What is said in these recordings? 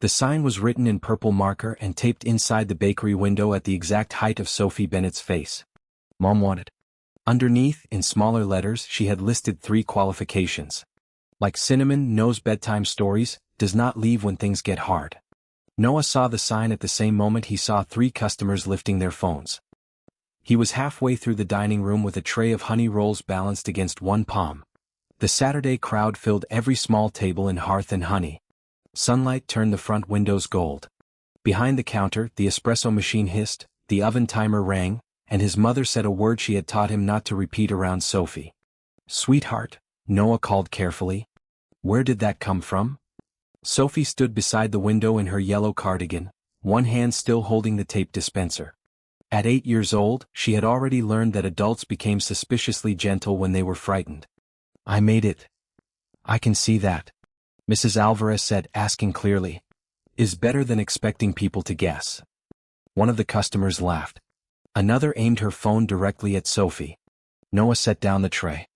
The sign was written in purple marker and taped inside the bakery window at the exact height of Sophie Bennett's face. Mom wanted. Underneath, in smaller letters, she had listed 3 qualifications. Like cinnamon, knows bedtime stories, does not leave when things get hard. Noah saw the sign at the same moment he saw 3 customers lifting their phones. He was halfway through the dining room with a tray of honey rolls balanced against one palm. The Saturday crowd filled every small table in hearth and honey. Sunlight turned the front windows gold. Behind the counter, the espresso machine hissed, the oven timer rang, and his mother said a word she had taught him not to repeat around Sophie. "Sweetheart," Noah called carefully. "Where did that come from?" Sophie stood beside the window in her yellow cardigan, one hand still holding the tape dispenser. At 8 years old, she had already learned that adults became suspiciously gentle when they were frightened. "I made it. I can see that," Mrs. Alvarez said, asking clearly. "Is better than expecting people to guess." One of the customers laughed. Another aimed her phone directly at Sophie. Noah set down the tray.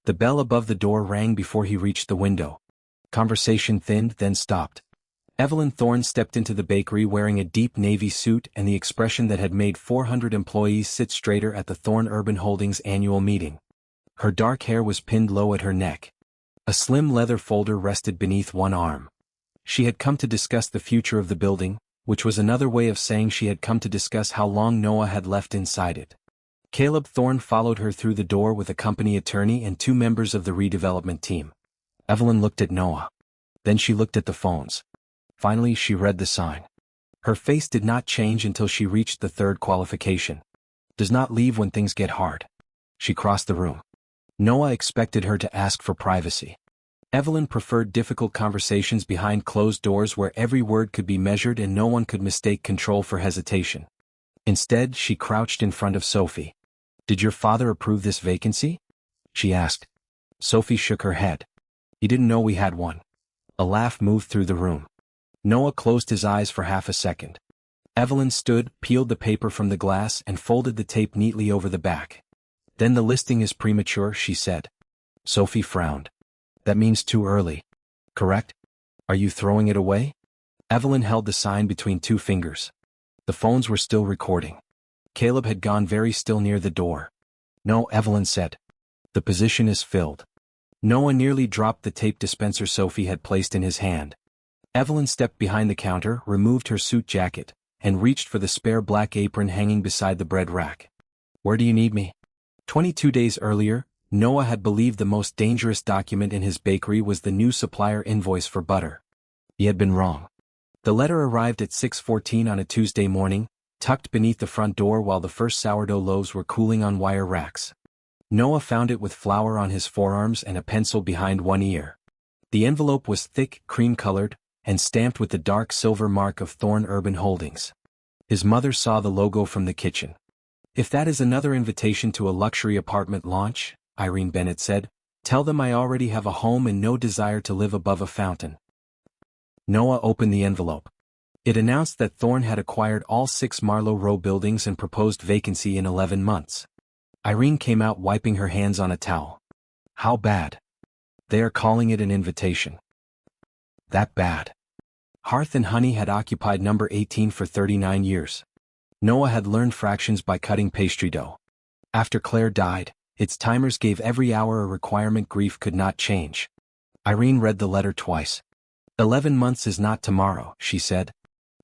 The bell above the door rang before he reached the window. Conversation thinned, then stopped. Evelyn Thorne stepped into the bakery wearing a deep navy suit and the expression that had made 400 employees sit straighter at the Thorne Urban Holdings annual meeting. Her dark hair was pinned low at her neck. A slim leather folder rested beneath one arm. She had come to discuss the future of the building, which was another way of saying she had come to discuss how long Noah had left inside it. Caleb Thorne followed her through the door with a company attorney and 2 members of the redevelopment team. Evelyn looked at Noah. Then she looked at the phones. Finally, she read the sign. Her face did not change until she reached the 3rd qualification. "Does not leave when things get hard." She crossed the room. Noah expected her to ask for privacy. Evelyn preferred difficult conversations behind closed doors where every word could be measured and no one could mistake control for hesitation. Instead, she crouched in front of Sophie. "Did your father approve this vacancy?" she asked. Sophie shook her head. "He didn't know we had one." A laugh moved through the room. Noah closed his eyes for half a second. Evelyn stood, peeled the paper from the glass and folded the tape neatly over the back. "Then the listing is premature," she said. Sophie frowned. "That means too early. Correct? Are you throwing it away?" Evelyn held the sign between 2 fingers. The phones were still recording. Caleb had gone very still near the door. "No," Evelyn said. "The position is filled." Noah nearly dropped the tape dispenser Sophie had placed in his hand. Evelyn stepped behind the counter, removed her suit jacket, and reached for the spare black apron hanging beside the bread rack. "Where do you need me?" 22 days earlier, Noah had believed the most dangerous document in his bakery was the new supplier invoice for butter. He had been wrong. The letter arrived at 6:14 on a Tuesday morning, tucked beneath the front door while the first sourdough loaves were cooling on wire racks. Noah found it with flour on his forearms and a pencil behind one ear. The envelope was thick, cream-colored, and stamped with the dark silver mark of Thorne Urban Holdings. His mother saw the logo from the kitchen. "If that is another invitation to a luxury apartment launch," Irene Bennett said, "tell them I already have a home and no desire to live above a fountain." Noah opened the envelope. It announced that Thorne had acquired all 6 Marlowe Row buildings and proposed vacancy in 11 months. Irene came out wiping her hands on a towel. "How bad?" "They are calling it an invitation." "That bad?" Hearth and Honey had occupied number 18 for 39 years. Noah had learned fractions by cutting pastry dough. After Claire died, its timers gave every hour a requirement grief could not change. Irene read the letter twice. 11 months is not tomorrow," she said.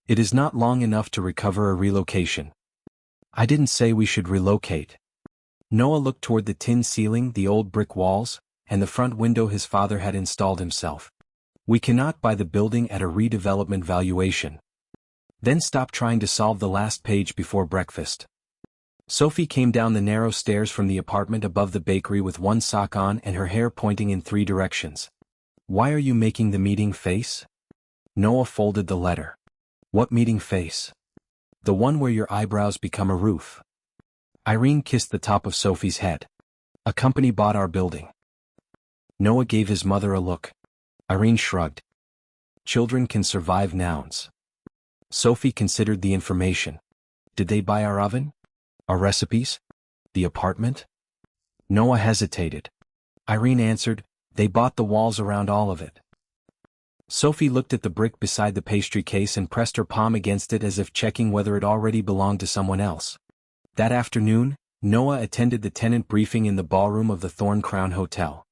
"It is not long enough to recover a relocation." "I didn't say we should relocate." Noah looked toward the tin ceiling, the old brick walls, and the front window his father had installed himself. "We cannot buy the building at a redevelopment valuation." Then stop trying to solve the last page before breakfast. Sophie came down the narrow stairs from the apartment above the bakery with one sock on and her hair pointing in 3 directions. "Why are you making the meeting face?" Noah folded the letter. "What meeting face?" "The one where your eyebrows become a roof." Irene kissed the top of Sophie's head. "A company bought our building." Noah gave his mother a look. Irene shrugged. "Children can survive nouns." Sophie considered the information. "Did they buy our oven? Our recipes? The apartment?" Noah hesitated. Irene answered, "They bought the walls around all of it." Sophie looked at the brick beside the pastry case and pressed her palm against it as if checking whether it already belonged to someone else. That afternoon, Noah attended the tenant briefing in the ballroom of the Thorn Crown Hotel.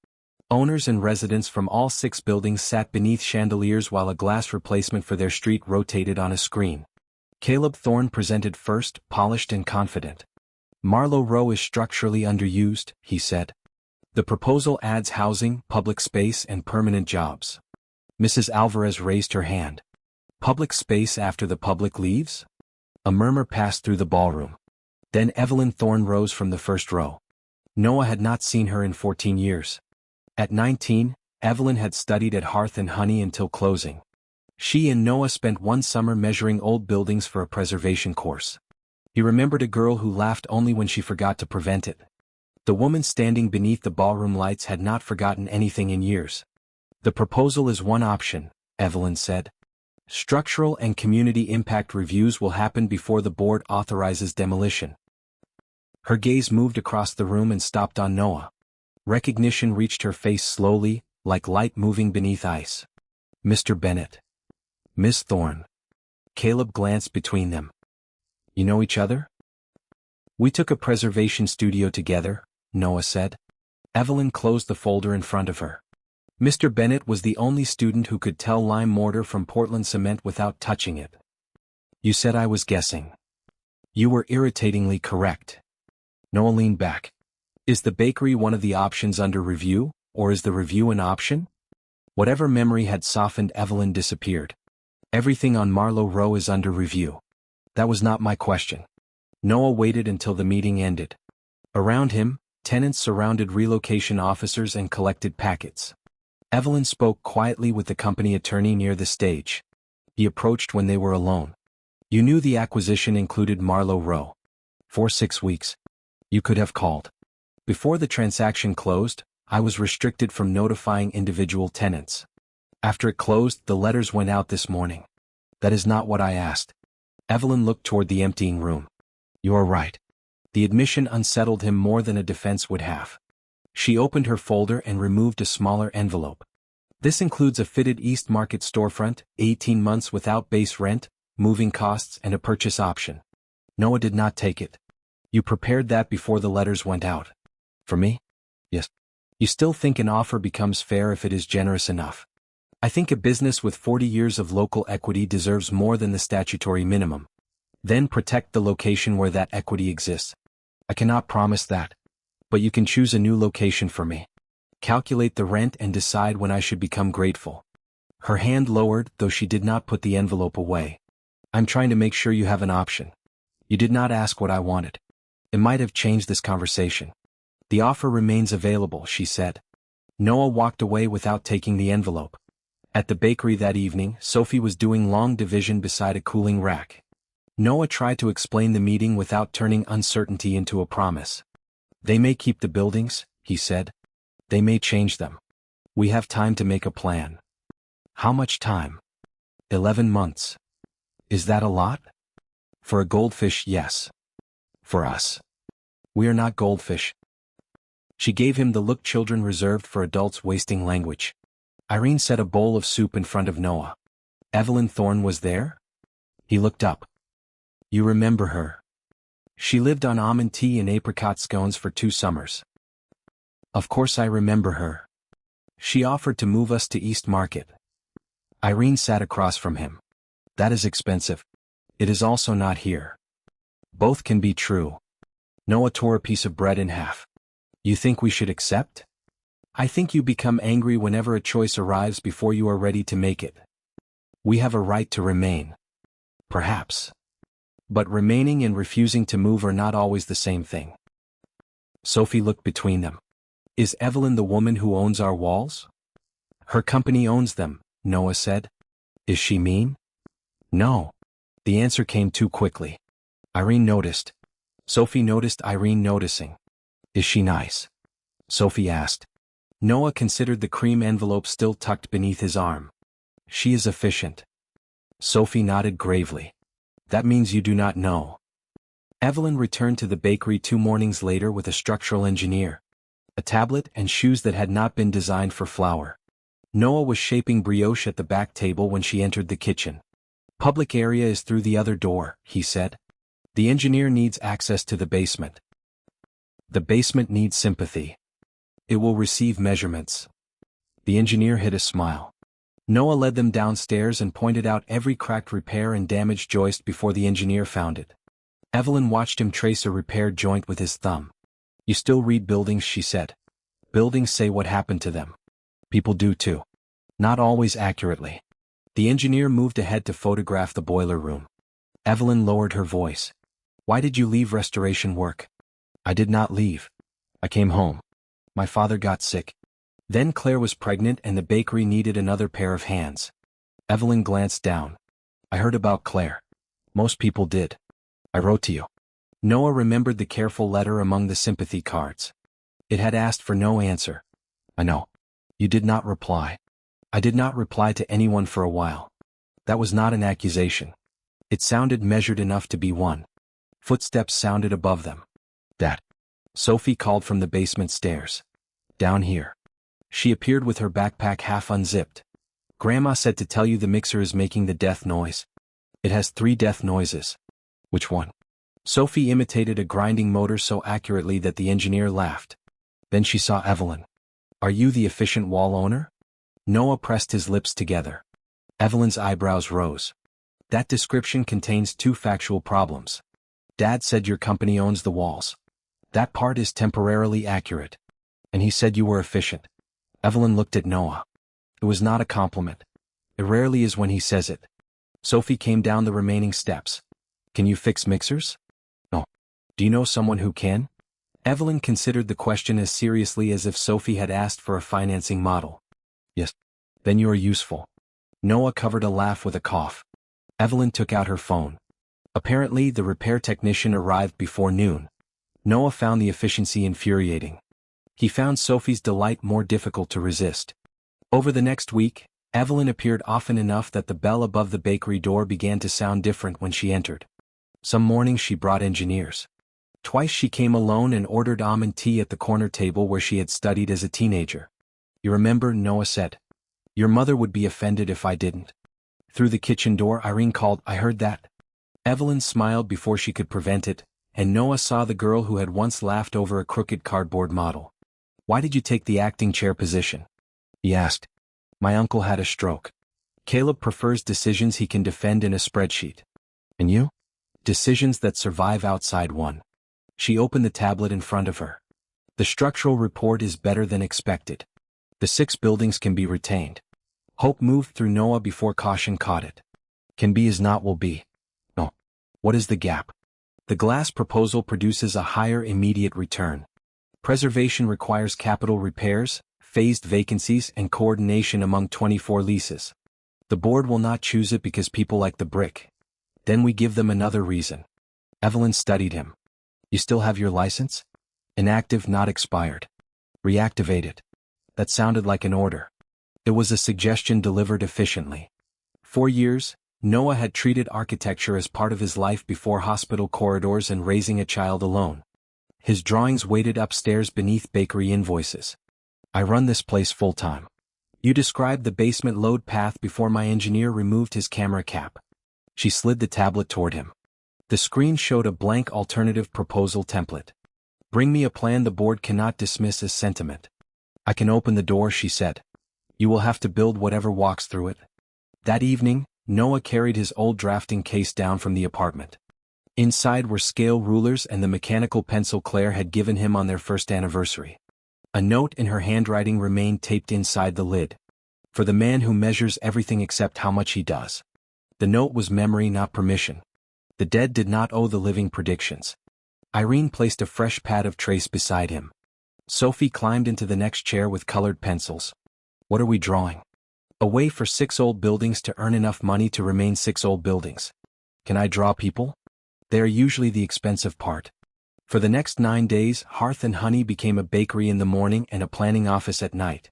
Owners and residents from all 6 buildings sat beneath chandeliers while a glass replacement for their street rotated on a screen. Caleb Thorne presented first, polished and confident. "Marlowe Row is structurally underused," he said. "The proposal adds housing, public space and permanent jobs." Mrs. Alvarez raised her hand. "Public space after the public leaves?" A murmur passed through the ballroom. Then Evelyn Thorne rose from the first row. Noah had not seen her in 14 years. At 19, Evelyn had studied at Hearth and Honey until closing. She and Noah spent one summer measuring old buildings for a preservation course. He remembered a girl who laughed only when she forgot to prevent it. The woman standing beneath the ballroom lights had not forgotten anything in years. "The proposal is one option," Evelyn said. "Structural and community impact reviews will happen before the board authorizes demolition." Her gaze moved across the room and stopped on Noah. Recognition reached her face slowly, like light moving beneath ice. "Mr. Bennett. Miss Thorne." Caleb glanced between them. "You know each other?" "We took a preservation studio together," Noah said. Evelyn closed the folder in front of her. "Mr. Bennett was the only student who could tell lime mortar from Portland cement without touching it." "You said I was guessing." "You were irritatingly correct." Noah leaned back. "Is the bakery one of the options under review, or is the review an option?" Whatever memory had softened Evelyn disappeared. "Everything on Marlowe Row is under review." "That was not my question." Noah waited until the meeting ended. Around him, tenants surrounded relocation officers and collected packets. Evelyn spoke quietly with the company attorney near the stage. He approached when they were alone. "You knew the acquisition included Marlowe Row. For 6 weeks. You could have called. Before the transaction closed, I was restricted from notifying individual tenants. After it closed, the letters went out this morning." "That is not what I asked." Evelyn looked toward the emptying room. "You are right." The admission unsettled him more than a defense would have. She opened her folder and removed a smaller envelope. "This includes a fitted East Market storefront, 18 months without base rent, moving costs and a purchase option." Noah did not take it. "You prepared that before the letters went out." "For me?" "Yes." "You still think an offer becomes fair if it is generous enough?" "I think a business with 40 years of local equity deserves more than the statutory minimum." "Then protect the location where that equity exists." "I cannot promise that. But you can choose a new location for me. Calculate the rent and decide when I should become grateful." Her hand lowered, though she did not put the envelope away. "I'm trying to make sure you have an option. You did not ask what I wanted. It might have changed this conversation." "The offer remains available," she said. Noah walked away without taking the envelope. At the bakery that evening, Sophie was doing long division beside a cooling rack. Noah tried to explain the meeting without turning uncertainty into a promise. "They may keep the buildings," he said. "They may change them. We have time to make a plan." "How much time?" 11 months. "Is that a lot?" "For a goldfish, yes. For us. We are not goldfish." She gave him the look children reserved for adults wasting language. Irene set a bowl of soup in front of Noah. "Evelyn Thorne was there?" He looked up. "You remember her? She lived on almond tea and apricot scones for 2 summers. "Of course I remember her. She offered to move us to East Market." Irene sat across from him. "That is expensive. It is also not here." "Both can be true." Noah tore a piece of bread in half. "You think we should accept?" "I think you become angry whenever a choice arrives before you are ready to make it. We have a right to remain." "Perhaps. But remaining and refusing to move are not always the same thing." Sophie looked between them. "Is Evelyn the woman who owns our walls?" "Her company owns them," Noah said. "Is she mean?" "No." The answer came too quickly. Irene noticed. Sophie noticed Irene noticing. "Is she nice?" Sophie asked. Noah considered the cream envelope still tucked beneath his arm. "She is efficient." Sophie nodded gravely. "That means you do not know." Evelyn returned to the bakery 2 mornings later with a structural engineer, a tablet and shoes that had not been designed for flour. Noah was shaping brioche at the back table when she entered the kitchen. Public area is through the other door, he said. The engineer needs access to the basement. The basement needs sympathy. It will receive measurements. The engineer hid a smile. Noah led them downstairs and pointed out every cracked repair and damaged joist before the engineer found it. Evelyn watched him trace a repaired joint with his thumb. You still read buildings, she said. Buildings say what happened to them. People do too. Not always accurately. The engineer moved ahead to photograph the boiler room. Evelyn lowered her voice. Why did you leave restoration work? I did not leave. I came home. My father got sick. Then Claire was pregnant and the bakery needed another pair of hands. Evelyn glanced down. I heard about Claire. Most people did. I wrote to you. Noah remembered the careful letter among the sympathy cards. It had asked for no answer. I know. You did not reply. I did not reply to anyone for a while. That was not an accusation. It sounded measured enough to be one. Footsteps sounded above them. Dad. Sophie called from the basement stairs. Down here. She appeared with her backpack half unzipped. Grandma said to tell you the mixer is making the death noise. It has 3 death noises. Which one? Sophie imitated a grinding motor so accurately that the engineer laughed. Then she saw Evelyn. Are you the efficient wall owner? Noah pressed his lips together. Evelyn's eyebrows rose. That description contains 2 factual problems. Dad said your company owns the walls. That part is temporarily accurate. And he said you were efficient. Evelyn looked at Noah. It was not a compliment. It rarely is when he says it. Sophie came down the remaining steps. Can you fix mixers? No. Do you know someone who can? Evelyn considered the question as seriously as if Sophie had asked for a financing model. Yes. Then you are useful. Noah covered a laugh with a cough. Evelyn took out her phone. Apparently, the repair technician arrived before noon. Noah found the efficiency infuriating. He found Sophie's delight more difficult to resist. Over the next week, Evelyn appeared often enough that the bell above the bakery door began to sound different when she entered. Some mornings she brought engineers. Twice she came alone and ordered almond tea at the corner table where she had studied as a teenager. You remember, Noah said. Your mother would be offended if I didn't. Through the kitchen door Irene called, I heard that. Evelyn smiled before she could prevent it, and Noah saw the girl who had once laughed over a crooked cardboard model. Why did you take the acting chair position? He asked. My uncle had a stroke. Caleb prefers decisions he can defend in a spreadsheet. And you? Decisions that survive outside one. She opened the tablet in front of her. The structural report is better than expected. The 6 buildings can be retained. Hope moved through Noah before caution caught it. Can be is not will be. No. What is the gap? The glass proposal produces a higher immediate return. Preservation requires capital repairs, phased vacancies, and coordination among 24 leases. The board will not choose it because people like the brick. Then we give them another reason. Evelyn studied him. You still have your license? Inactive, not expired. Reactivate it. That sounded like an order. It was a suggestion delivered efficiently. 4 years, Noah had treated architecture as part of his life before hospital corridors and raising a child alone. His drawings waited upstairs beneath bakery invoices. I run this place full-time. You described the basement load path before my engineer removed his camera cap. She slid the tablet toward him. The screen showed a blank alternative proposal template. Bring me a plan the board cannot dismiss as sentiment. I can open the door, she said. You will have to build whatever walks through it. That evening, Noah carried his old drafting case down from the apartment. Inside were scale rulers and the mechanical pencil Claire had given him on their first anniversary. A note in her handwriting remained taped inside the lid. For the man who measures everything except how much he does. The note was memory, not permission. The dead did not owe the living predictions. Irene placed a fresh pad of trace beside him. Sophie climbed into the next chair with colored pencils. What are we drawing? A way for 6 old buildings to earn enough money to remain 6 old buildings. Can I draw people? They are usually the expensive part. For the next 9 days, Hearth and Honey became a bakery in the morning and a planning office at night.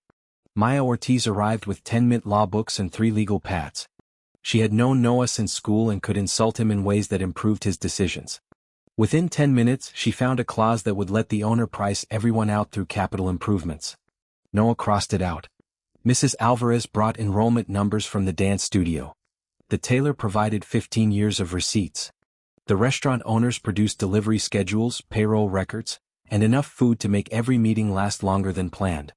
Maya Ortiz arrived with 10 mint law books and 3 legal pads. She had known Noah since school and could insult him in ways that improved his decisions. Within 10 minutes, she found a clause that would let the owner price everyone out through capital improvements. Noah crossed it out. Mrs. Alvarez brought enrollment numbers from the dance studio. The tailor provided 15 years of receipts. The restaurant owners produced delivery schedules, payroll records, and enough food to make every meeting last longer than planned.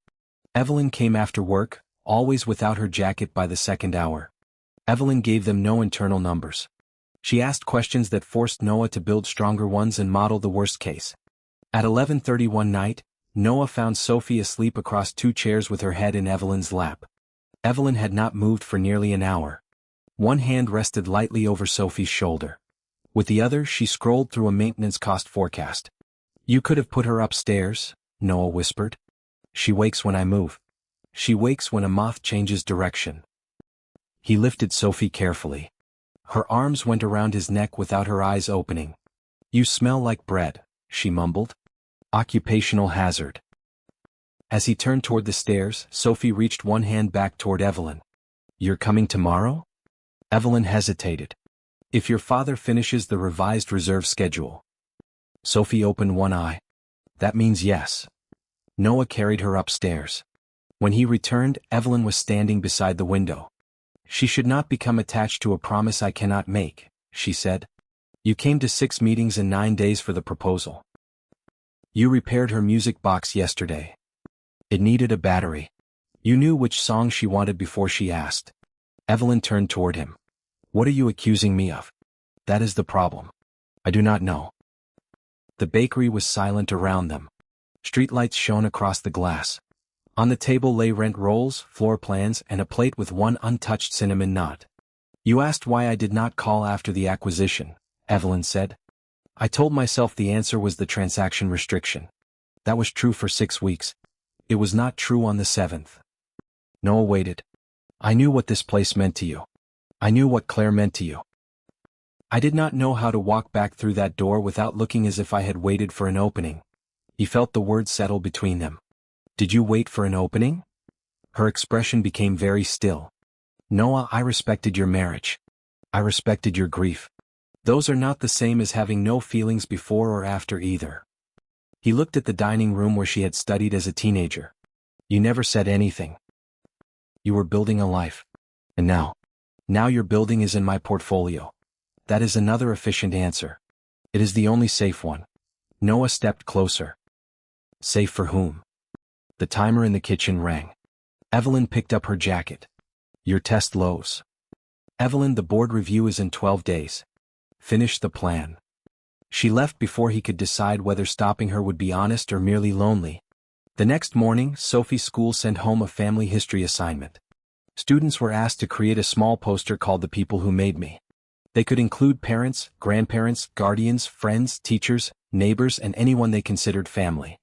Evelyn came after work, always without her jacket by the second hour. Evelyn gave them no internal numbers. She asked questions that forced Noah to build stronger ones and model the worst case. At 11:30 one night, Noah found Sophie asleep across two chairs with her head in Evelyn's lap. Evelyn had not moved for nearly an hour. One hand rested lightly over Sophie's shoulder. With the other, she scrolled through a maintenance cost forecast. "You could have put her upstairs," Noah whispered. "She wakes when I move. She wakes when a moth changes direction." He lifted Sophie carefully. Her arms went around his neck without her eyes opening. "You smell like bread," she mumbled. "Occupational hazard." As he turned toward the stairs, Sophie reached one hand back toward Evelyn. "You're coming tomorrow?" Evelyn hesitated. "If your father finishes the revised reserve schedule." Sophie opened one eye. "That means yes." Noah carried her upstairs. When he returned, Evelyn was standing beside the window. "She should not become attached to a promise I cannot make," she said. "You came to 6 meetings in 9 days for the proposal. You repaired her music box yesterday. It needed a battery. You knew which song she wanted before she asked." Evelyn turned toward him. "What are you accusing me of?" "That is the problem. I do not know." The bakery was silent around them. Streetlights shone across the glass. On the table lay rent rolls, floor plans, and a plate with one untouched cinnamon nut. "You asked why I did not call after the acquisition," Evelyn said. "I told myself the answer was the transaction restriction. That was true for 6 weeks. It was not true on the 7th. Noah waited. "I knew what this place meant to you. I knew what Claire meant to you. I did not know how to walk back through that door without looking as if I had waited for an opening." He felt the words settle between them. "Did you wait for an opening?" Her expression became very still. "Noah, I respected your marriage. I respected your grief. Those are not the same as having no feelings before or after either." He looked at the dining room where she had studied as a teenager. "You never said anything. You were building a life. And now your building is in my portfolio. That is another efficient answer. It is the only safe one." Noah stepped closer. "Safe for whom?" The timer in the kitchen rang. Evelyn picked up her jacket. "Your test lows." "Evelyn, the board review is in 12 days. Finish the plan." She left before he could decide whether stopping her would be honest or merely lonely. The next morning, Sophie's school sent home a family history assignment. Students were asked to create a small poster called "The People Who Made Me." They could include parents, grandparents, guardians, friends, teachers, neighbors, and anyone they considered family.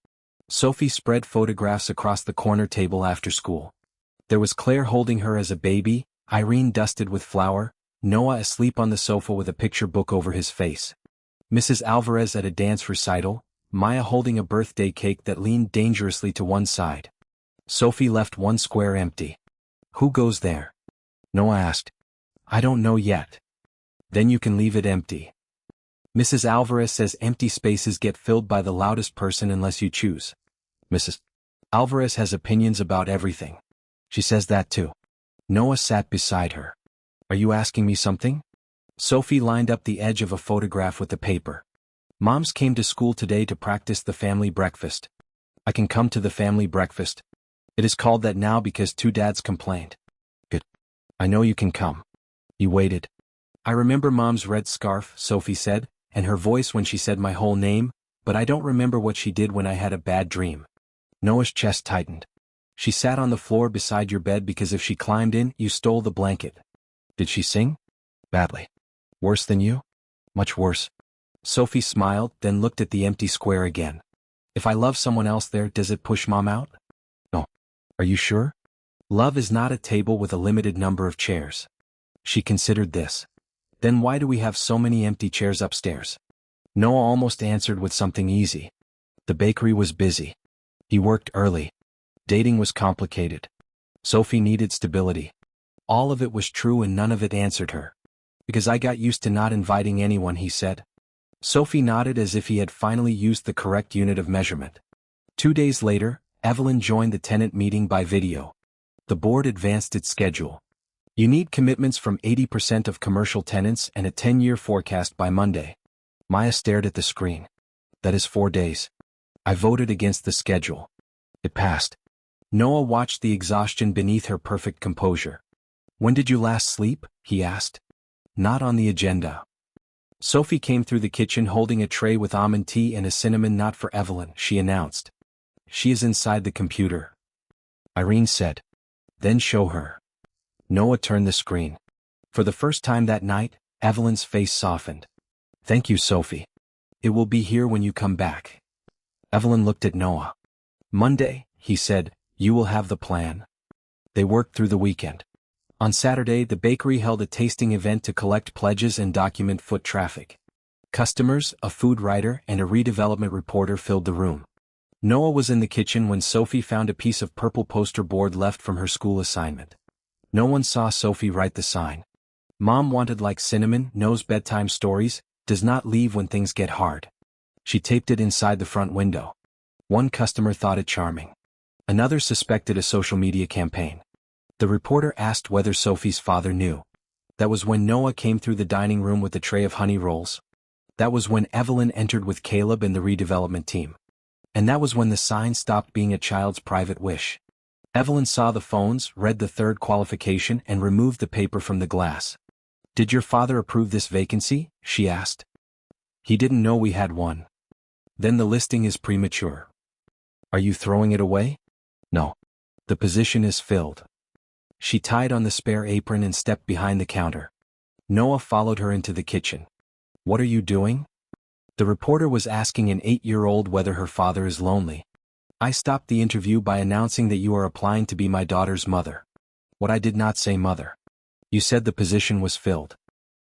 Sophie spread photographs across the corner table after school. There was Claire holding her as a baby, Irene dusted with flour, Noah asleep on the sofa with a picture book over his face. Mrs. Alvarez at a dance recital, Maya holding a birthday cake that leaned dangerously to one side. Sophie left one square empty. "Who goes there?" Noah asked. "I don't know yet." "Then you can leave it empty." Mrs. Alvarez says empty spaces get filled by the loudest person unless you choose. Mrs. Alvarez has opinions about everything. She says that too. Noah sat beside her. "Are you asking me something?" Sophie lined up the edge of a photograph with the paper. "Moms came to school today to practice the family breakfast. I can come to the family breakfast. It is called that now because 2 dads complained." "Good. I know you can come." He waited. "I remember Mom's red scarf," Sophie said, and her voice when she said my whole name, "but I don't remember what she did when I had a bad dream." Noah's chest tightened. "She sat on the floor beside your bed because if she climbed in, you stole the blanket." "Did she sing?" "Badly." "Worse than you?" "Much worse." Sophie smiled, then looked at the empty square again. "If I love someone else there, does it push Mom out?" "No." "Are you sure?" "Love is not a table with a limited number of chairs." She considered this. "Then why do we have so many empty chairs upstairs?" Noah almost answered with something easy. The bakery was busy. He worked early. Dating was complicated. Sophie needed stability. All of it was true and none of it answered her. "Because I got used to not inviting anyone," he said. Sophie nodded as if he had finally used the correct unit of measurement. 2 days later, Evelyn joined the tenant meeting by video. The board advanced its schedule. You need commitments from 80% of commercial tenants and a 10-year forecast by Monday. Maya stared at the screen. That is 4 days. I voted against the schedule. It passed. Noah watched the exhaustion beneath her perfect composure. When did you last sleep? He asked. Not on the agenda. Sophie came through the kitchen holding a tray with almond tea and a cinnamon knot for Evelyn, she announced. She is inside the computer. Irene said. Then show her. Noah turned the screen. For the first time that night, Evelyn's face softened. Thank you, Sophie. It will be here when you come back. Evelyn looked at Noah. Monday, he said, you will have the plan. They worked through the weekend. On Saturday, the bakery held a tasting event to collect pledges and document foot traffic. Customers, a food writer, and a redevelopment reporter filled the room. Noah was in the kitchen when Sophie found a piece of purple poster board left from her school assignment. No one saw Sophie write the sign. Mom wanted like cinnamon, knows bedtime stories, does not leave when things get hard. She taped it inside the front window. One customer thought it charming. Another suspected a social media campaign. The reporter asked whether Sophie's father knew. That was when Noah came through the dining room with a tray of honey rolls. That was when Evelyn entered with Caleb and the redevelopment team. And that was when the sign stopped being a child's private wish. Evelyn saw the phones, read the third qualification, and removed the paper from the glass. Did your father approve this vacancy? She asked. He didn't know we had one. Then the listing is premature. Are you throwing it away? No. The position is filled. She tied on the spare apron and stepped behind the counter. Noah followed her into the kitchen. What are you doing? The reporter was asking an 8-year-old whether her father is lonely. I stopped the interview by announcing that you are applying to be my daughter's mother. What I did not say mother. You said the position was filled.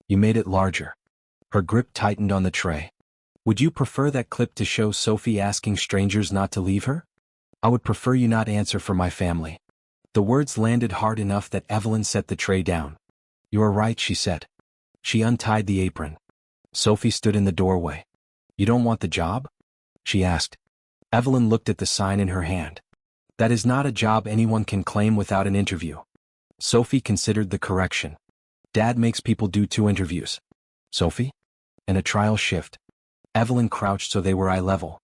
You made it larger. Her grip tightened on the tray. Would you prefer that clip to show Sophie asking strangers not to leave her? I would prefer you not answer for my family. The words landed hard enough that Evelyn set the tray down. You are right, she said. She untied the apron. Sophie stood in the doorway. You don't want the job? She asked. Evelyn looked at the sign in her hand. That is not a job anyone can claim without an interview. Sophie considered the correction. Dad makes people do 2 interviews. Sophie? And a trial shift. Evelyn crouched so they were eye level.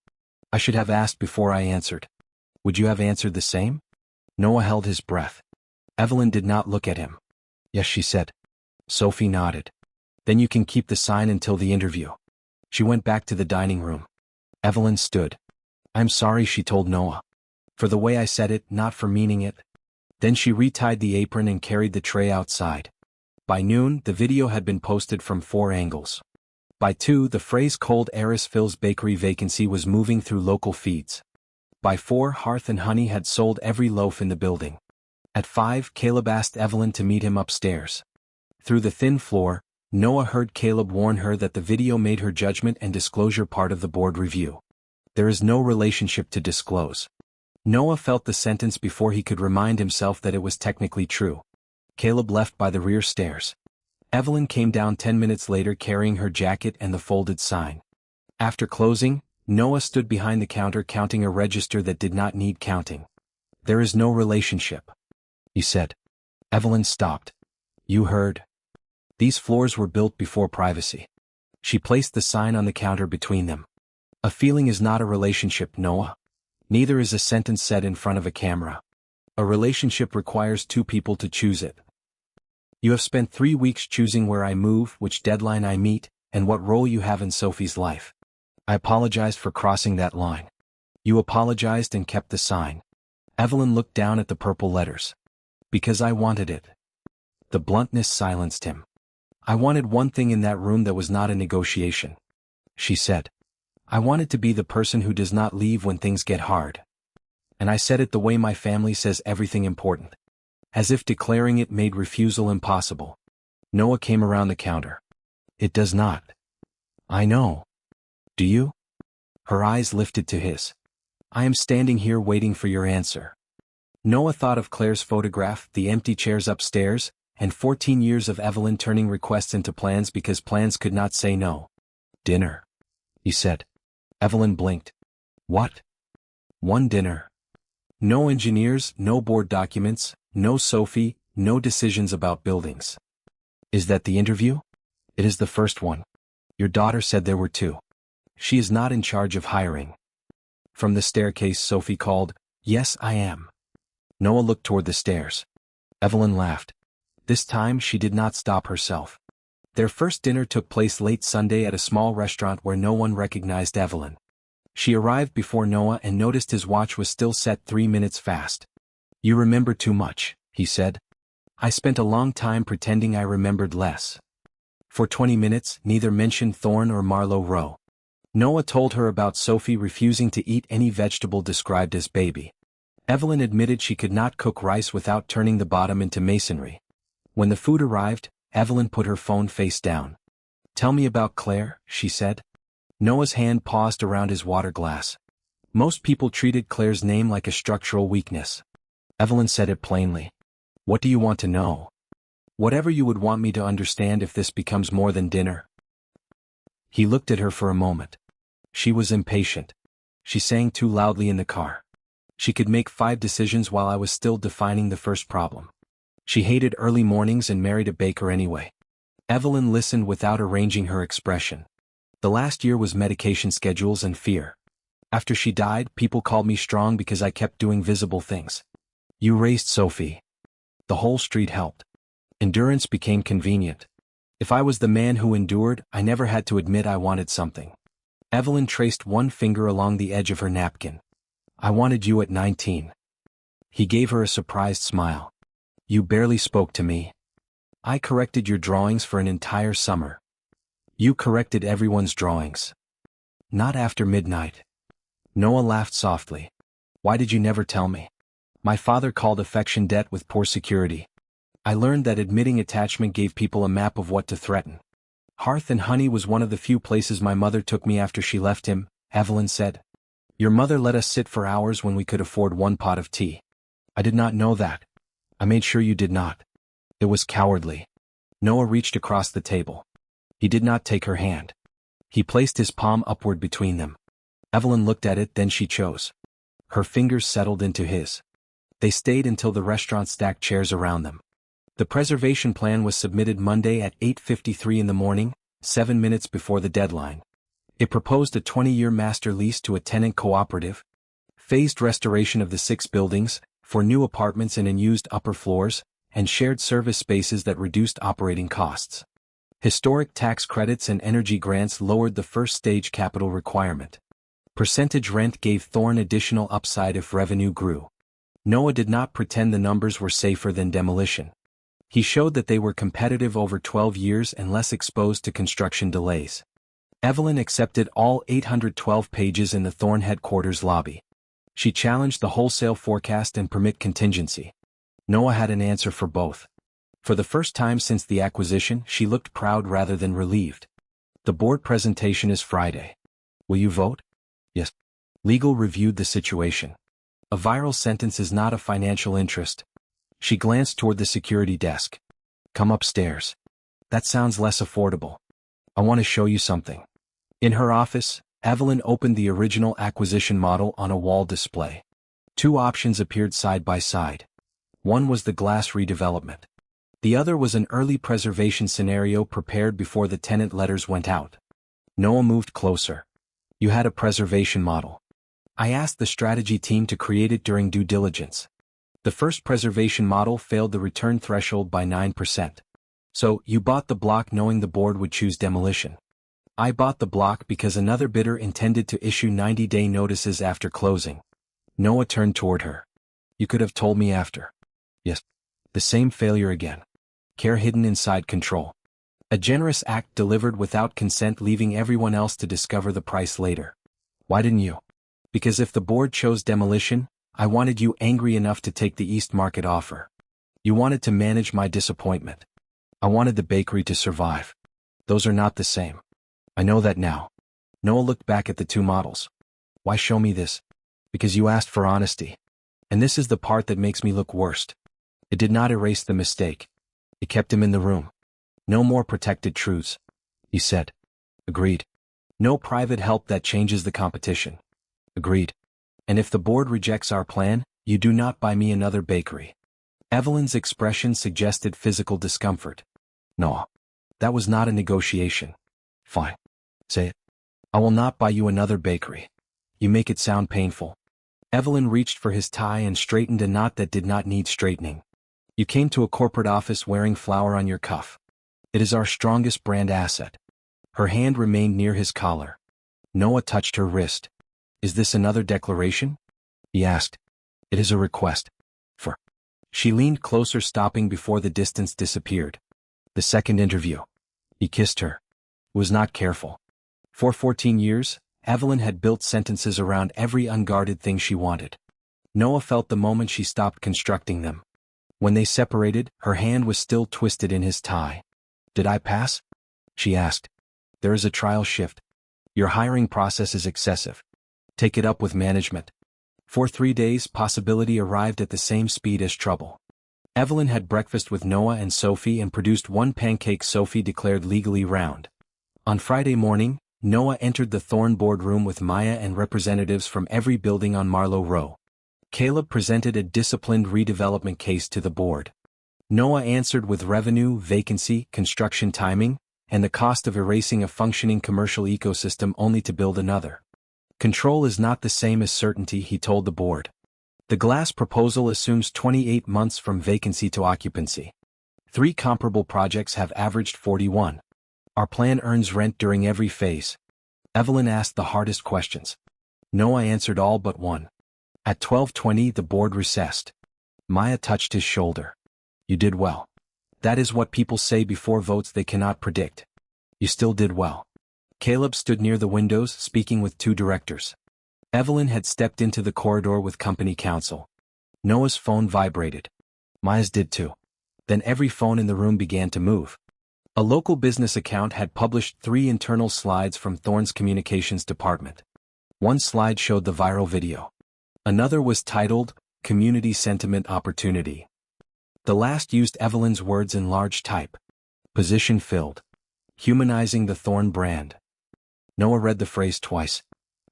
I should have asked before I answered. Would you have answered the same? Noah held his breath. Evelyn did not look at him. Yes, she said. Sophie nodded. Then you can keep the sign until the interview. She went back to the dining room. Evelyn stood. I'm sorry, she told Noah. For the way I said it, not for meaning it. Then she retied the apron and carried the tray outside. By noon, the video had been posted from 4 angles. By 2, the phrase cold Heiress fills bakery vacancy was moving through local feeds. By 4, Hearth and Honey had sold every loaf in the building. At 5, Caleb asked Evelyn to meet him upstairs. Through the thin floor, Noah heard Caleb warn her that the video made her judgment and disclosure part of the board review. There is no relationship to disclose. Noah felt the sentence before he could remind himself that it was technically true. Caleb left by the rear stairs. Evelyn came down 10 minutes later carrying her jacket and the folded sign. After closing, Noah stood behind the counter counting a register that did not need counting. There is no relationship, he said. Evelyn stopped. You heard. These floors were built before privacy. She placed the sign on the counter between them. A feeling is not a relationship, Noah. Neither is a sentence said in front of a camera. A relationship requires 2 people to choose it. You have spent 3 weeks choosing where I move, which deadline I meet, and what role you have in Sophie's life. I apologized for crossing that line. You apologized and kept the sign. Evelyn looked down at the purple letters. Because I wanted it. The bluntness silenced him. I wanted one thing in that room that was not a negotiation. She said. I wanted to be the person who does not leave when things get hard. And I said it the way my family says everything important. As if declaring it made refusal impossible. Noah came around the counter. It does not. I know. Do you? Her eyes lifted to his. I am standing here waiting for your answer. Noah thought of Claire's photograph, the empty chairs upstairs, and 14 years of Evelyn turning requests into plans because plans could not say no. Dinner, he said. Evelyn blinked. What? One dinner. No engineers, no board documents, no Sophie, no decisions about buildings. Is that the interview? It is the first one. Your daughter said there were two. She is not in charge of hiring. From the staircase Sophie called, "Yes, I am." Noah looked toward the stairs. Evelyn laughed. This time she did not stop herself. Their first dinner took place late Sunday at a small restaurant where no one recognized Evelyn. She arrived before Noah and noticed his watch was still set 3 minutes fast. "You remember too much," he said. "I spent a long time pretending I remembered less." For 20 minutes, neither mentioned Thorne or Marlowe Row. Noah told her about Sophie refusing to eat any vegetable described as baby. Evelyn admitted she could not cook rice without turning the bottom into masonry. When the food arrived, Evelyn put her phone face down. "Tell me about Claire," she said. Noah's hand paused around his water glass. Most people treated Claire's name like a structural weakness. Evelyn said it plainly. "What do you want to know?" "Whatever you would want me to understand if this becomes more than dinner." He looked at her for a moment. She was impatient. She sang too loudly in the car. She could make 5 decisions while I was still defining the first problem. She hated early mornings and married a baker anyway. Evelyn listened without arranging her expression. The last year was medication schedules and fear. After she died, people called me strong because I kept doing visible things. "You raised Sophie." The whole street helped. Endurance became convenient. If I was the man who endured, I never had to admit I wanted something. Evelyn traced one finger along the edge of her napkin. "I wanted you at 19. He gave her a surprised smile. "You barely spoke to me. I corrected your drawings for an entire summer. You corrected everyone's drawings. Not after midnight." Noah laughed softly. "Why did you never tell me?" "My father called affection debt with poor security. I learned that admitting attachment gave people a map of what to threaten. Hearth and Honey was one of the few places my mother took me after she left him," Evelyn said. "Your mother let us sit for hours when we could afford 1 pot of tea. I did not know that. I made sure you did not. It was cowardly." Noah reached across the table. He did not take her hand. He placed his palm upward between them. Evelyn looked at it, then she chose. Her fingers settled into his. They stayed until the restaurant stacked chairs around them. The preservation plan was submitted Monday at 8:53 in the morning, 7 minutes before the deadline. It proposed a 20-year master lease to a tenant cooperative, phased restoration of the 6 buildings, for new apartments and unused upper floors, and shared service spaces that reduced operating costs. Historic tax credits and energy grants lowered the first-stage capital requirement. Percentage rent gave Thorne additional upside if revenue grew. Noah did not pretend the numbers were safer than demolition. He showed that they were competitive over 12 years and less exposed to construction delays. Evelyn accepted all 812 pages in the Thorne headquarters lobby. She challenged the wholesale forecast and permit contingency. Noah had an answer for both. For the first time since the acquisition, she looked proud rather than relieved. "The board presentation is Friday. Will you vote?" "Yes." Legal reviewed the situation. "A viral sentence is not a financial interest." She glanced toward the security desk. "Come upstairs. That sounds less affordable. I want to show you something." In her office, Evelyn opened the original acquisition model on a wall display. 2 options appeared side by side. One was the glass redevelopment. The other was an early preservation scenario prepared before the tenant letters went out. Noah moved closer. "You had a preservation model. I asked the strategy team to create it during due diligence. The first preservation model failed the return threshold by 9%. So, you bought the block knowing the board would choose demolition. I bought the block because another bidder intended to issue 90-day notices after closing." Noah turned toward her. "You could have told me after." "Yes." The same failure again. Care hidden inside control. A generous act delivered without consent, leaving everyone else to discover the price later. "Why didn't you?" "Because if the board chose demolition, I wanted you angry enough to take the East Market offer. You wanted to manage my disappointment. I wanted the bakery to survive. Those are not the same. I know that now." Noah looked back at the 2 models. "Why show me this?" "Because you asked for honesty. And this is the part that makes me look worst." It did not erase the mistake. It kept him in the room. "No more protected truths," he said. "Agreed." "No private help that changes the competition." "Agreed. And if the board rejects our plan, You do not buy me another bakery. Evelyn's expression suggested physical discomfort. No. That was not a negotiation. Fine. Say it. I will not buy you another bakery. You make it sound painful. Evelyn reached for his tie and straightened a knot that did not need straightening. You came to a corporate office wearing flour on your cuff. It is our strongest brand asset. Her hand remained near his collar. Noah touched her wrist. Is this another declaration? He asked. It is a request. For. She leaned closer, stopping before the distance disappeared. The second interview. He kissed her. Was not careful. For 14 years, Evelyn had built sentences around every unguarded thing she wanted. Noah felt the moment she stopped constructing them. When they separated, her hand was still twisted in his tie. Did I pass? She asked. There is a trial shift. Your hiring process is excessive. Take it up with management. For 3 days, possibility arrived at the same speed as trouble. Evelyn had breakfast with Noah and Sophie and produced one pancake Sophie declared legally round. On Friday morning, Noah entered the Thorn boardroom with Maya and representatives from every building on Marlowe Row. Caleb presented a disciplined redevelopment case to the board. Noah answered with revenue, vacancy, construction timing, and the cost of erasing a functioning commercial ecosystem only to build another. Control is not the same as certainty, he told the board. The glass proposal assumes 28 months from vacancy to occupancy. 3 comparable projects have averaged 41. Our plan earns rent during every phase. Evelyn asked the hardest questions. Noah answered all but one. At 12:20 the board recessed. Maya touched his shoulder. You did well. That is what people say before votes they cannot predict. You still did well. Caleb stood near the windows, speaking with 2 directors. Evelyn had stepped into the corridor with company counsel. Noah's phone vibrated. Maya's did too. Then every phone in the room began to move. A local business account had published 3 internal slides from Thorn's communications department. One slide showed the viral video. Another was titled, Community Sentiment Opportunity. The last used Evelyn's words in large type. Position filled. Humanizing the Thorn brand. Noah read the phrase twice.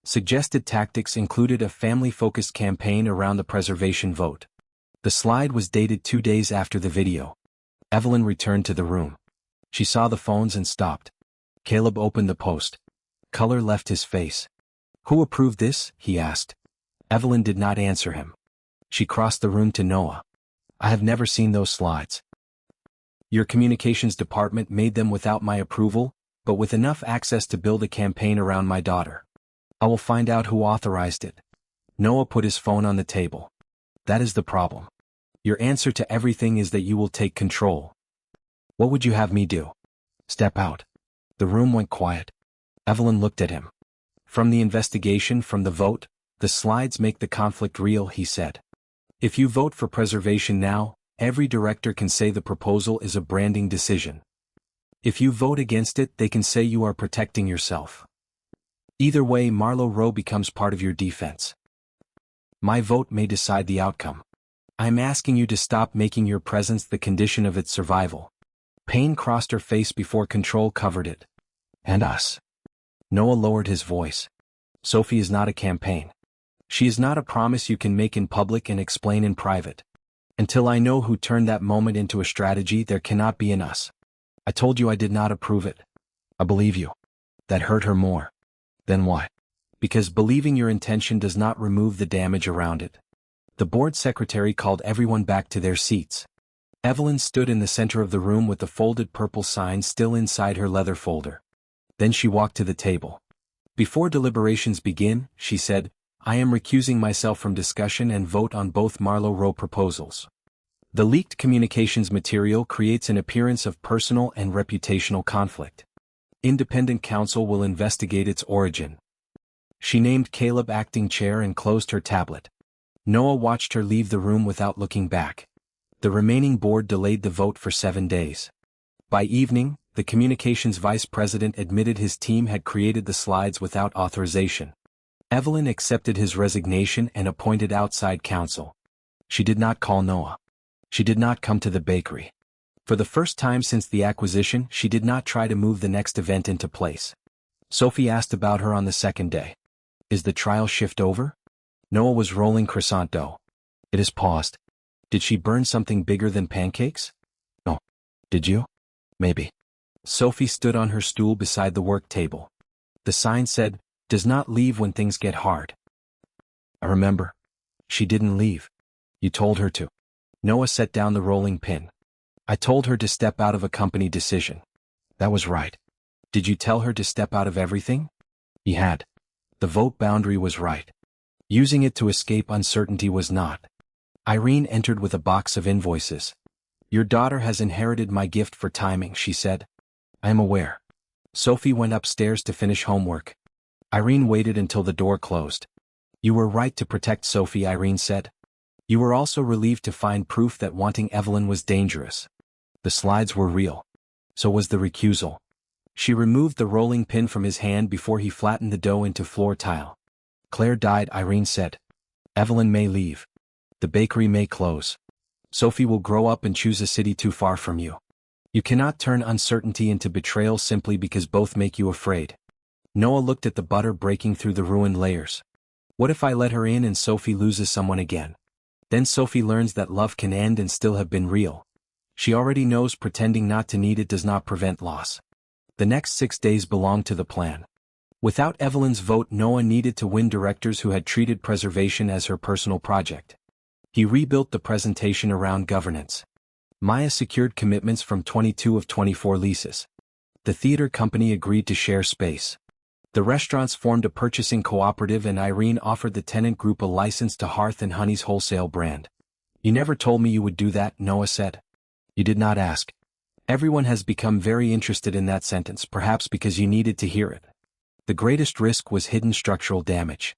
Suggested tactics included a family-focused campaign around the preservation vote. The slide was dated 2 days after the video. Evelyn returned to the room. She saw the phones and stopped. Caleb opened the post. Color left his face. Who approved this? He asked. Evelyn did not answer him. She crossed the room to Noah. I have never seen those slides. Your communications department made them without my approval, but with enough access to build a campaign around my daughter. I will find out who authorized it. Noah put his phone on the table. That is the problem. Your answer to everything is that you will take control. What would you have me do? Step out. The room went quiet. Evelyn looked at him. From the investigation, from the vote, the slides make the conflict real, he said. If you vote for preservation now, every director can say the proposal is a branding decision. If you vote against it, they can say you are protecting yourself. Either way, Marlowe Row becomes part of your defense. My vote may decide the outcome. I am asking you to stop making your presence the condition of its survival. Pain crossed her face before control covered it. And us. Noah lowered his voice. Sophie is not a campaign. She is not a promise you can make in public and explain in private. Until I know who turned that moment into a strategy, there cannot be an us. I told you I did not approve it. I believe you. That hurt her more. Then why? Because believing your intention does not remove the damage around it. The board secretary called everyone back to their seats. Evelyn stood in the center of the room with the folded purple sign still inside her leather folder. Then she walked to the table. Before deliberations begin, she said, I am recusing myself from discussion and vote on both Marlowe Row proposals. The leaked communications material creates an appearance of personal and reputational conflict. Independent counsel will investigate its origin. She named Caleb acting chair and closed her tablet. Noah watched her leave the room without looking back. The remaining board delayed the vote for 7 days. By evening, the communications vice president admitted his team had created the slides without authorization. Evelyn accepted his resignation and appointed outside counsel. She did not call Noah. She did not come to the bakery. For the first time since the acquisition, she did not try to move the next event into place. Sophie asked about her on the second day. Is the trial shift over? Noah was rolling croissant dough. It is paused. Did she burn something bigger than pancakes? No. Did you? Maybe. Sophie stood on her stool beside the work table. The sign said, "Does not leave when things get hard." I remember. She didn't leave. You told her to. Noah set down the rolling pin. I told her to step out of a company decision. That was right. Did you tell her to step out of everything? He had. The vote boundary was right. Using it to escape uncertainty was not. Irene entered with a box of invoices. Your daughter has inherited my gift for timing, she said. I am aware. Sophie went upstairs to finish homework. Irene waited until the door closed. You were right to protect Sophie, Irene said. You were also relieved to find proof that wanting Evelyn was dangerous. The slides were real. So was the recusal. She removed the rolling pin from his hand before he flattened the dough into floor tile. Claire died, Irene said. Evelyn may leave. The bakery may close. Sophie will grow up and choose a city too far from you. You cannot turn uncertainty into betrayal simply because both make you afraid. Noah looked at the butter breaking through the ruined layers. What if I let her in and Sophie loses someone again? Then Sophie learns that love can end and still have been real. She already knows pretending not to need it does not prevent loss. The next 6 days belonged to the plan. Without Evelyn's vote, Noah needed to win directors who had treated preservation as her personal project. He rebuilt the presentation around governance. Maya secured commitments from 22 of 24 leases. The theater company agreed to share space. The restaurants formed a purchasing cooperative and Irene offered the tenant group a license to Hearth and Honey's wholesale brand. You never told me you would do that, Noah said. You did not ask. Everyone has become very interested in that sentence, perhaps because you needed to hear it. The greatest risk was hidden structural damage.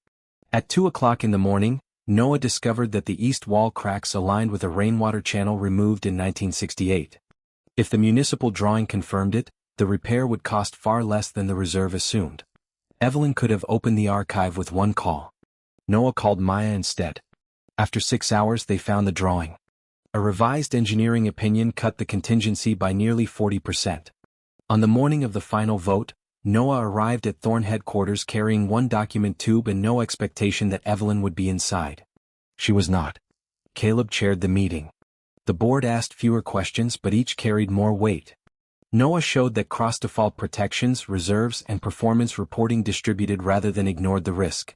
At 2 o'clock in the morning, Noah discovered that the east wall cracks aligned with a rainwater channel removed in 1968. If the municipal drawing confirmed it, the repair would cost far less than the reserve assumed. Evelyn could have opened the archive with one call. Noah called Maya instead. After 6 hours they found the drawing. A revised engineering opinion cut the contingency by nearly 40%. On the morning of the final vote, Noah arrived at Thorne headquarters carrying one document tube and no expectation that Evelyn would be inside. She was not. Caleb chaired the meeting. The board asked fewer questions but each carried more weight. Noah showed that cross-default protections, reserves, and performance reporting distributed rather than ignored the risk.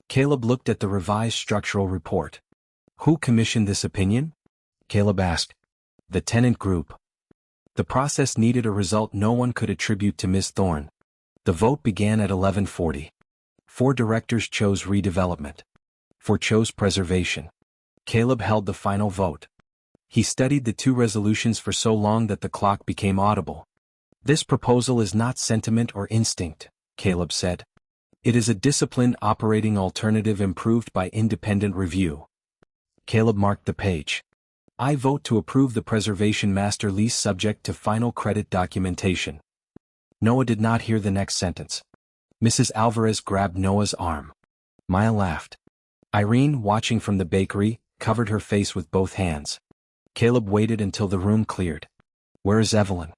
Caleb looked at the revised structural report. Who commissioned this opinion? Caleb asked. The tenant group. The process needed a result no one could attribute to Ms. Thorne. The vote began at 11:40. 4 directors chose redevelopment. 4 chose preservation. Caleb held the final vote. He studied the 2 resolutions for so long that the clock became audible. This proposal is not sentiment or instinct, Caleb said. It is a disciplined operating alternative improved by independent review. Caleb marked the page. I vote to approve the preservation master lease subject to final credit documentation. Noah did not hear the next sentence. Mrs. Alvarez grabbed Noah's arm. Maya laughed. Irene, watching from the bakery, covered her face with both hands. Caleb waited until the room cleared. Where is Evelyn?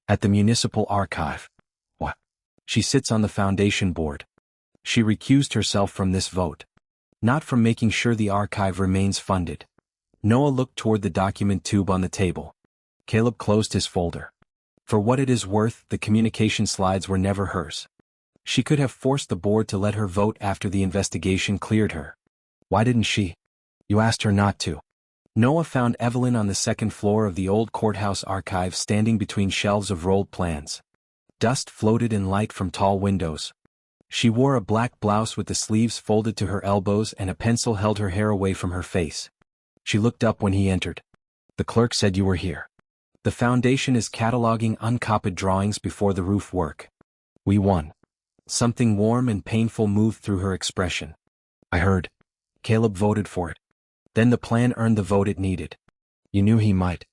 At the municipal archive. What? She sits on the foundation board. She recused herself from this vote. Not from making sure the archive remains funded. Noah looked toward the document tube on the table. Caleb closed his folder. For what it is worth, the communication slides were never hers. She could have forced the board to let her vote after the investigation cleared her. Why didn't she? You asked her not to. Noah found Evelyn on the 2nd floor of the old courthouse archive standing between shelves of rolled plans. Dust floated in light from tall windows. She wore a black blouse with the sleeves folded to her elbows and a pencil held her hair away from her face. She looked up when he entered. The clerk said you were here. The foundation is cataloging uncopied drawings before the roof work. We won. Something warm and painful moved through her expression. I heard. Caleb voted for it. Then the plan earned the vote it needed. You knew he might.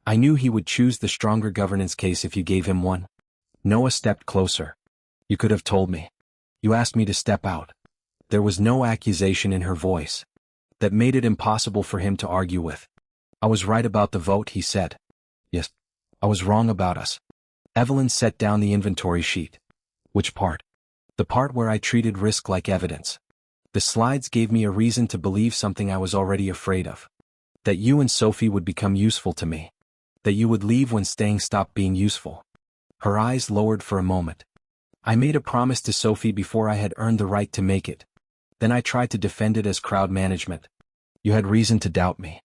I knew he would choose the stronger governance case if you gave him one. Noah stepped closer. You could have told me. You asked me to step out. There was no accusation in her voice. That made it impossible for him to argue with. I was right about the vote, he said. Yes, I was wrong about us. Evelyn set down the inventory sheet. Which part? The part where I treated risk like evidence. The slides gave me a reason to believe something I was already afraid of. That you and Sophie would become useful to me. That you would leave when staying stopped being useful. Her eyes lowered for a moment. I made a promise to Sophie before I had earned the right to make it. Then I tried to defend it as crowd management. You had reason to doubt me.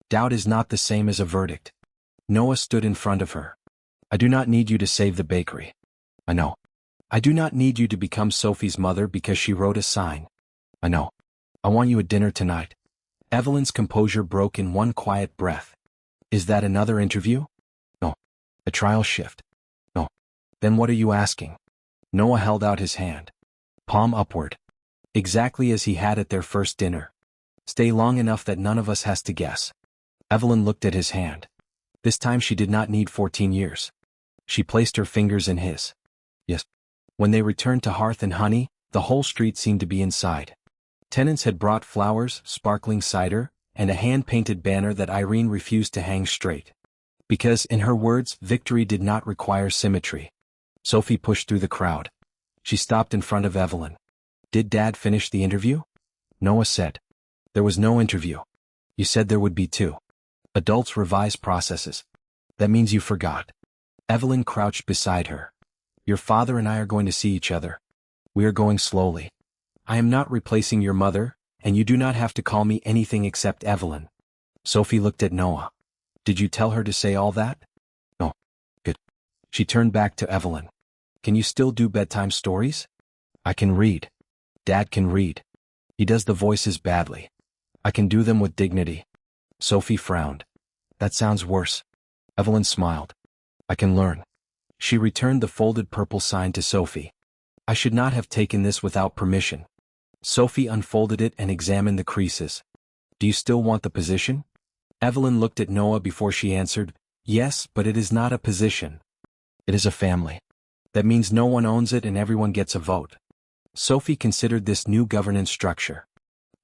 Doubt is not the same as a verdict. Noah stood in front of her. I do not need you to save the bakery. I know. I do not need you to become Sophie's mother because she wrote a sign. I know. I want you at dinner tonight. Evelyn's composure broke in one quiet breath. Is that another interview? No. A trial shift? No. Then what are you asking? Noah held out his hand. Palm upward. Exactly as he had at their first dinner. Stay long enough that none of us has to guess. Evelyn looked at his hand. This time she did not need 14 years. She placed her fingers in his. Yes. When they returned to Hearth and Honey, the whole street seemed to be inside. Tenants had brought flowers, sparkling cider, and a hand-painted banner that Irene refused to hang straight. Because, in her words, victory did not require symmetry. Sophie pushed through the crowd. She stopped in front of Evelyn. Did Dad finish the interview? Noah said. There was no interview. You said there would be two. Adults revise processes. That means you forgot. Evelyn crouched beside her. Your father and I are going to see each other. We are going slowly. I am not replacing your mother, and you do not have to call me anything except Evelyn. Sophie looked at Noah. Did you tell her to say all that? No. Good. She turned back to Evelyn. Can you still do bedtime stories? I can read. Dad can read. He does the voices badly. I can do them with dignity. Sophie frowned. That sounds worse. Evelyn smiled. I can learn. She returned the folded purple sign to Sophie. I should not have taken this without permission. Sophie unfolded it and examined the creases. Do you still want the position? Evelyn looked at Noah before she answered, yes, but it is not a position. It is a family. That means no one owns it and everyone gets a vote. Sophie considered this new governance structure.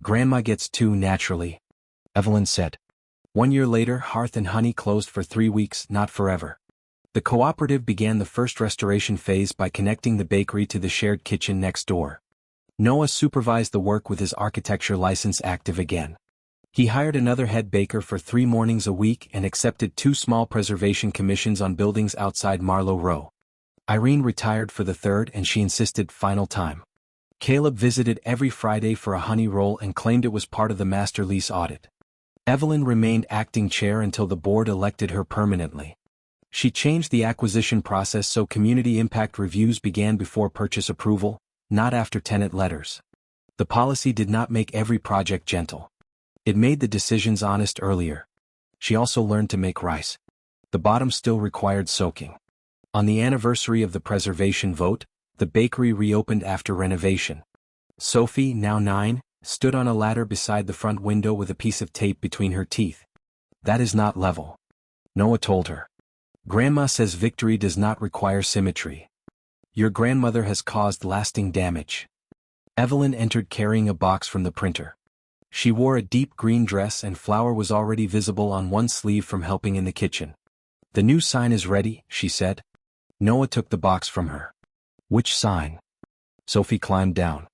Grandma gets two naturally, Evelyn said. 1 year later, Hearth and Honey closed for 3 weeks, not forever. The cooperative began the first restoration phase by connecting the bakery to the shared kitchen next door. Noah supervised the work with his architecture license active again. He hired another head baker for 3 mornings a week and accepted 2 small preservation commissions on buildings outside Marlowe Row. Irene retired for the 3rd and she insisted final time. Caleb visited every Friday for a honey roll and claimed it was part of the master lease audit. Evelyn remained acting chair until the board elected her permanently. She changed the acquisition process so community impact reviews began before purchase approval, not after tenant letters. The policy did not make every project gentle. It made the decisions honest earlier. She also learned to make rice. The bottom still required soaking. On the anniversary of the preservation vote, the bakery reopened after renovation. Sophie, now 9, stood on a ladder beside the front window with a piece of tape between her teeth. That is not level. Noah told her. Grandma says victory does not require symmetry. Your grandmother has caused lasting damage. Evelyn entered carrying a box from the printer. She wore a deep green dress and flour was already visible on one sleeve from helping in the kitchen. The new sign is ready, she said. Noah took the box from her. Which sign? Sophie climbed down.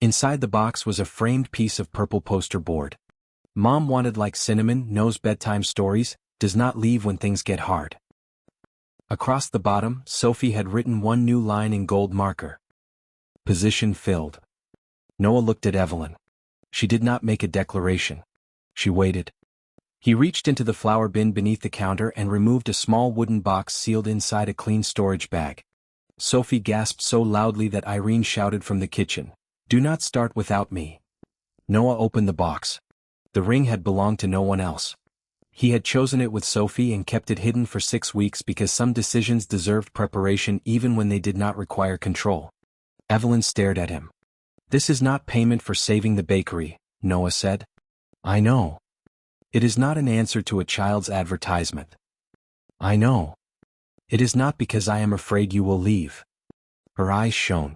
Inside the box was a framed piece of purple poster board. Mom wanted like cinnamon, knows bedtime stories, does not leave when things get hard. Across the bottom, Sophie had written one new line in gold marker. Position filled. Noah looked at Evelyn. She did not make a declaration. She waited. He reached into the flour bin beneath the counter and removed a small wooden box sealed inside a clean storage bag. Sophie gasped so loudly that Irene shouted from the kitchen, "Do not start without me." Noah opened the box. The ring had belonged to no one else. He had chosen it with Sophie and kept it hidden for 6 weeks because some decisions deserved preparation even when they did not require control. Evelyn stared at him. This is not payment for saving the bakery, Noah said. I know. It is not an answer to a child's advertisement. I know. It is not because I am afraid you will leave. Her eyes shone.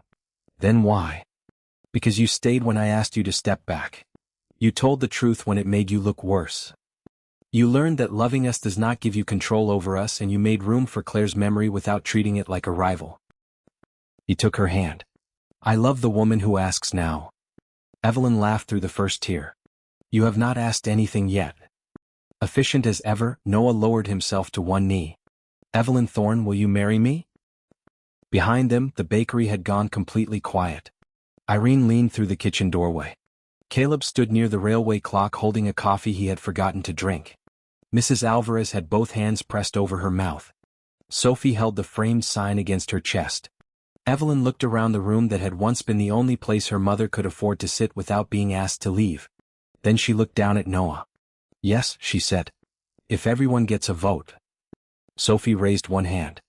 Then why? Because you stayed when I asked you to step back. You told the truth when it made you look worse. You learned that loving us does not give you control over us and you made room for Claire's memory without treating it like a rival. He took her hand. I love the woman who asks now. Evelyn laughed through the first tear. You have not asked anything yet. Efficient as ever, Noah lowered himself to one knee. Evelyn Thorne, will you marry me? Behind them, the bakery had gone completely quiet. Irene leaned through the kitchen doorway. Caleb stood near the railway clock holding a coffee he had forgotten to drink. Mrs. Alvarez had both hands pressed over her mouth. Sophie held the framed sign against her chest. Evelyn looked around the room that had once been the only place her mother could afford to sit without being asked to leave. Then she looked down at Noah. Yes, she said. If everyone gets a vote. Sophie raised one hand.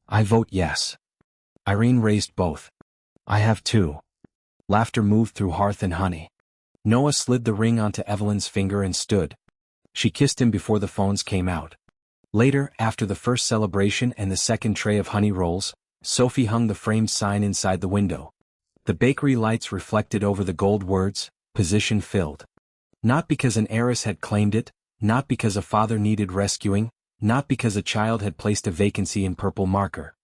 I vote yes. Irene raised both. I have too. Laughter moved through hearth and honey. Noah slid the ring onto Evelyn's finger and stood. She kissed him before the phones came out. Later, after the first celebration and the second tray of honey rolls, Sophie hung the framed sign inside the window. The bakery lights reflected over the gold words, position filled. Not because an heiress had claimed it, not because a father needed rescuing, not because a child had placed a vacancy in purple marker.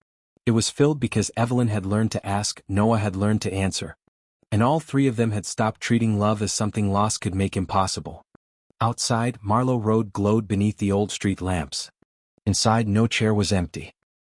It was filled because Evelyn had learned to ask, Noah had learned to answer. And all three of them had stopped treating love as something loss could make impossible. Outside, Marlow Road glowed beneath the old street lamps. Inside, no chair was empty.